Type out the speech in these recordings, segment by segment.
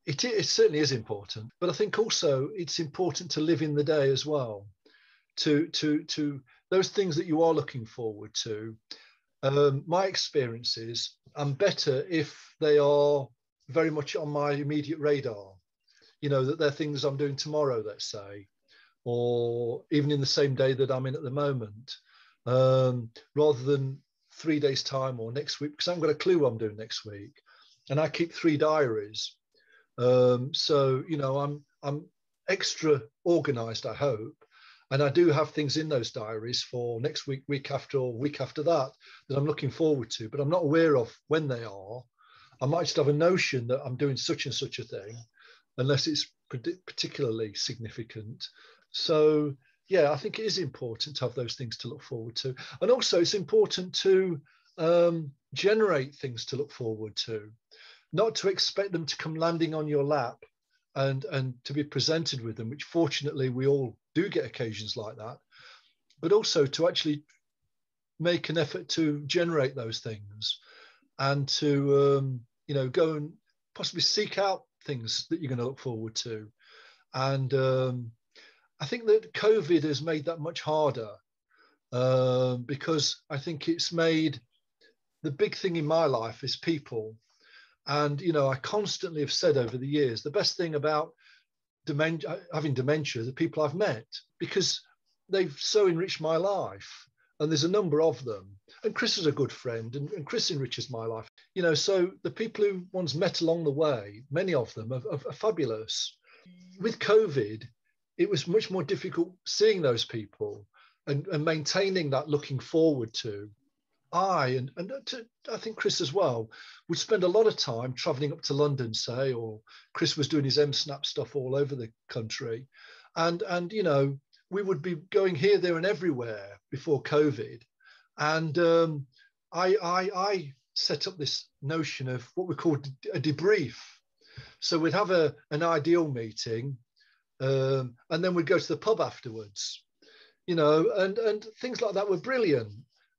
it certainly is important, but I think also it's important to live in the day as well. To those things that you are looking forward to. My experiences, I'm better if they are very much on my immediate radar. You know, that they're things I'm doing tomorrow, let's say, or even in the same day that I'm in at the moment, rather than 3 days' time or next week, because I haven't got a clue what I'm doing next week. And I keep 3 diaries. So, you know, I'm extra organized, I hope. And I do have things in those diaries for next week, week after, or week after that I'm looking forward to, but I'm not aware of when they are. I might just have a notion that I'm doing such and such a thing, unless it's particularly significant. So, yeah, I think it is important to have those things to look forward to. And also it's important to generate things to look forward to, not to expect them to come landing on your lap and to be presented with them, which fortunately we all do get occasions like that, but also to actually make an effort to generate those things and to, you know, go and possibly seek out things that you're going to look forward to. And I think that COVID has made that much harder, because I think it's made the big thing in my life is people. And, you know, I constantly have said over the years, the best thing about having dementia, the people I've met, because they've so enriched my life. And there's a number of them. And Chris is a good friend, and Chris enriches my life. You know, so the people who one's met along the way, many of them are fabulous. With COVID, it was much more difficult seeing those people and maintaining that looking forward to. I think Chris as well would spend a lot of time traveling up to London, say, or Chris was doing his MSnap stuff all over the country, and you know, we would be going here, there, and everywhere before COVID, and I set up this notion of what we call a debrief. So we'd have an ideal meeting, and then we'd go to the pub afterwards, you know, and things like that were brilliant.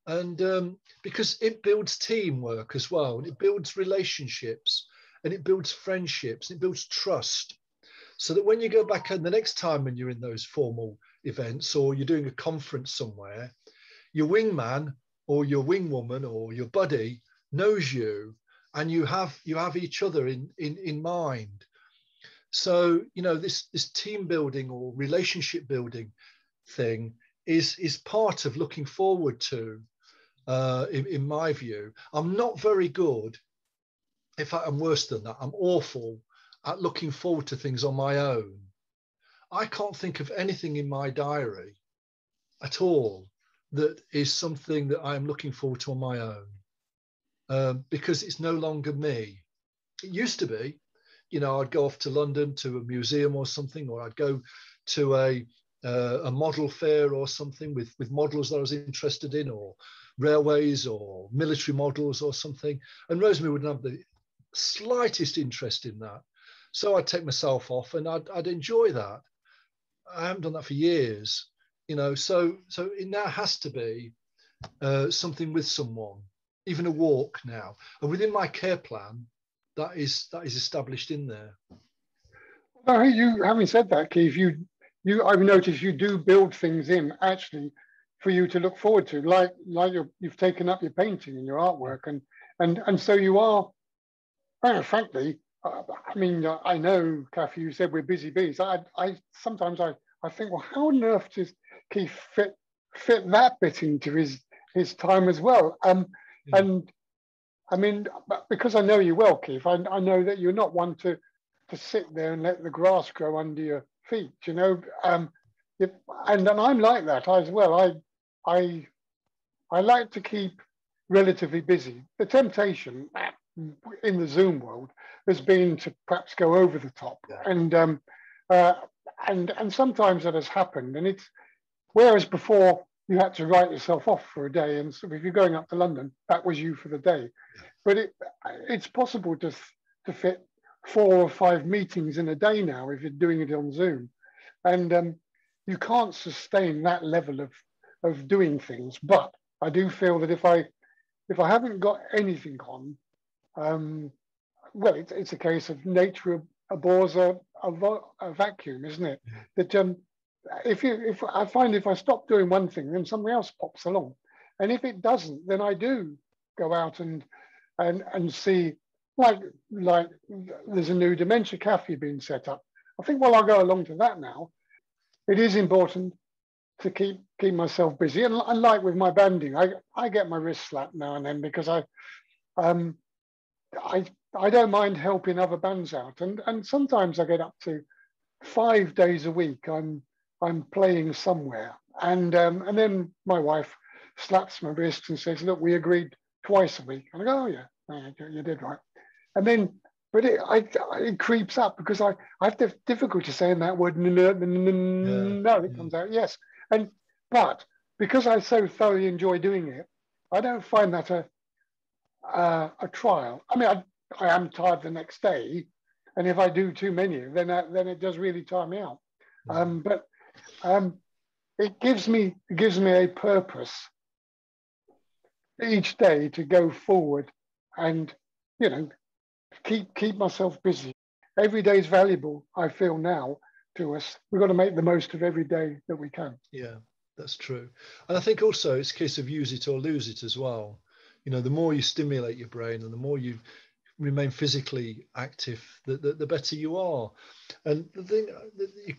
And because it builds teamwork as well, and it builds relationships, and it builds friendships, and it builds trust, so that when you go back and the next time when you're in those formal events or you're doing a conference somewhere, your wingman or your wingwoman or your buddy knows you, and you have each other in mind. So, you know, this team building or relationship building thing is part of looking forward to. In my view, I'm not very good. In fact, I'm worse than that. I'm awful at looking forward to things on my own. I can't think of anything in my diary at all that is something that I'm looking forward to on my own, because it's no longer me. It used to be, you know, I'd go off to London to a museum or something, or I'd go to a model fair or something with models that I was interested in, or railways or military models or something. And Rosemary wouldn't have the slightest interest in that. So I'd take myself off and I'd enjoy that. I haven't done that for years, you know, so it now has to be something with someone, even a walk now. And within my care plan, that is established in there. Well, you, having said that, Keith, I've noticed you do build things in actually for you to look forward to, like you've taken up your painting and your artwork, and so you are, frankly, I mean, I know, Kathy, you said we're busy bees. I sometimes I think, well, how on earth does Keith fit that bit into his time as well? And I mean, because I know you well, Keith, I know that you're not one to sit there and let the grass grow under your feet, you know. And I'm like that as well. I like to keep relatively busy. The temptation in the Zoom world has been to perhaps go over the top, and sometimes that has happened. And it's, whereas before you had to write yourself off for a day, and so if you're going up to London, that was you for the day. But it's possible to fit 4 or 5 meetings in a day now if you're doing it on Zoom, and you can't sustain that level of doing things. But I do feel that if I haven't got anything on, well, it's a case of nature abhors a vacuum, isn't it? That if I find if I stop doing one thing, then something else pops along, and if it doesn't, then I do go out and see, like there's a new dementia cafe being set up. I think, well, I'll go along to that now. It is important to keep myself busy, and like with my banding, I get my wrist slapped now and then because um I I don't mind helping other bands out, and sometimes I get up to 5 days a week. I'm playing somewhere, and then my wife slaps my wrist and says, "Look, we agreed twice a week." And I go, "Oh yeah, you did right." And then, but it creeps up because I have difficulty saying that word. No, it comes out yes, and but because I so thoroughly enjoy doing it, I don't find that a trial. I mean, I am tired the next day, and if I do too many, then it does really tire me out. But it gives me a purpose each day to go forward, and you know, keep myself busy. Every day is valuable. I feel now to us. We've got to make the most of every day that we can. Yeah, that's true. And I think also it's a case of use it or lose it as well. You know, the more you stimulate your brain and the more you remain physically active, the better you are. And the thing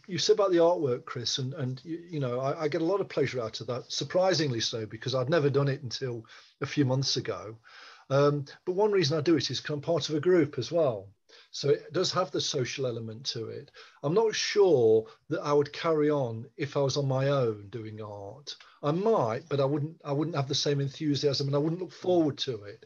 you said about the artwork, Chris, and you know, I get a lot of pleasure out of that, surprisingly so, because I'd never done it until a few months ago. But one reason I do it is because I'm part of a group as well. So it does have the social element to it. I'm not sure that I would carry on if I was on my own doing art. I might, but I wouldn't have the same enthusiasm, and I wouldn't look forward to it.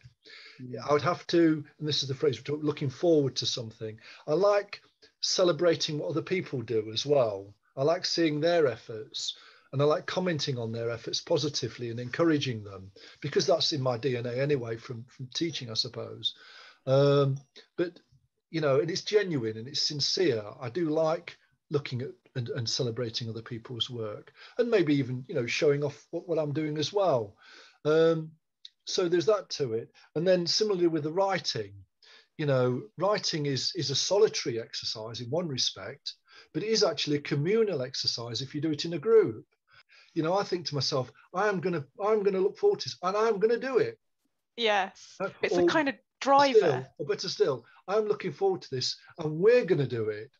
I would have to, and this is the phrase we're talking, looking forward to something. I like celebrating what other people do as well. I like seeing their efforts, and I like commenting on their efforts positively and encouraging them, because that's in my DNA anyway from teaching, I suppose. But you know, and it's genuine and it's sincere. I do like looking at and celebrating other people's work, and maybe even, you know, showing off what I'm doing as well. So there's that to it. And then similarly with the writing, you know, writing is a solitary exercise in one respect, but it is actually a communal exercise if you do it in a group. You know, I think to myself, I'm gonna look forward to this, and I'm gonna do it. Yes, it's a kind of driver. Or better still, I'm looking forward to this, and we're gonna do it.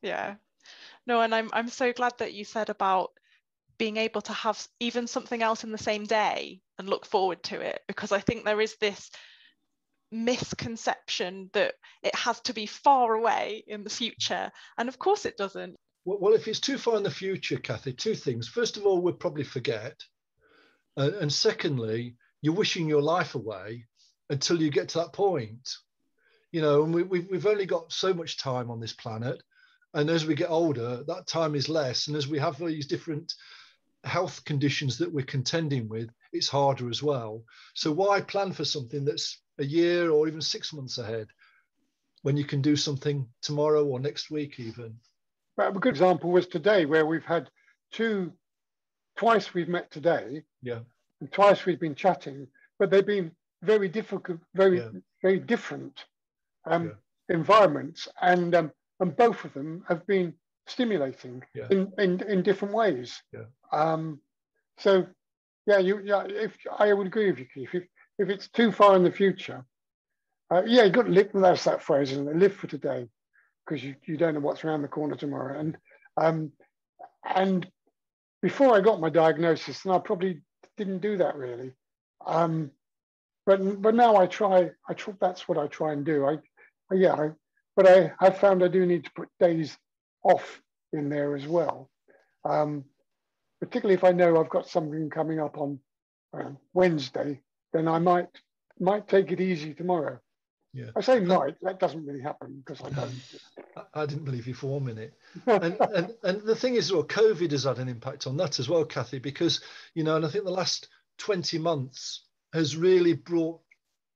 Yeah, no, and I'm so glad that you said about being able to have even something else in the same day and look forward to it, because I think there is this misconception that it has to be far away in the future, and of course it doesn't. Well, if it's too far in the future, Kathy, two things. First of all, we'll probably forget, and secondly, you're wishing your life away until you get to that point. You know, and we've only got so much time on this planet, and as we get older, that time is less, and as we have these different health conditions that we're contending with, it's harder as well. So why plan for something that's a year or even 6 months ahead when you can do something tomorrow or next week even? But a good example was today, where we've had twice we've met today, yeah, and twice we've been chatting, but they've been very difficult, very different environments, and both of them have been stimulating in different ways. So if I would agree with you, Keith, if it's too far in the future, you got to live. That's that phrase, isn't it? Live for today, because you don't know what's around the corner tomorrow. And before I got my diagnosis, and I probably didn't do that really, but now I try. That's what I try and do. But I have found I do need to put days off in there as well, particularly if I know I've got something coming up on Wednesday. Then I might take it easy tomorrow. Yeah, I say might. That doesn't really happen because I don't. I didn't believe you for 1 minute. And the thing is, well, COVID has had an impact on that as well, Kathy, because, you know, and I think the last 20 months has really brought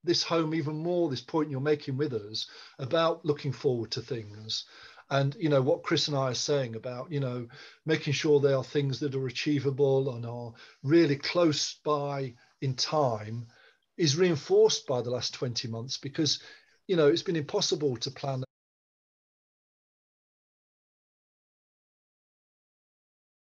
this home even more, this point you're making with us about looking forward to things. And, you know, what Chris and I are saying about, you know, making sure they are things that are achievable and are really close by in time is reinforced by the last 20 months, because, you know, it's been impossible to plan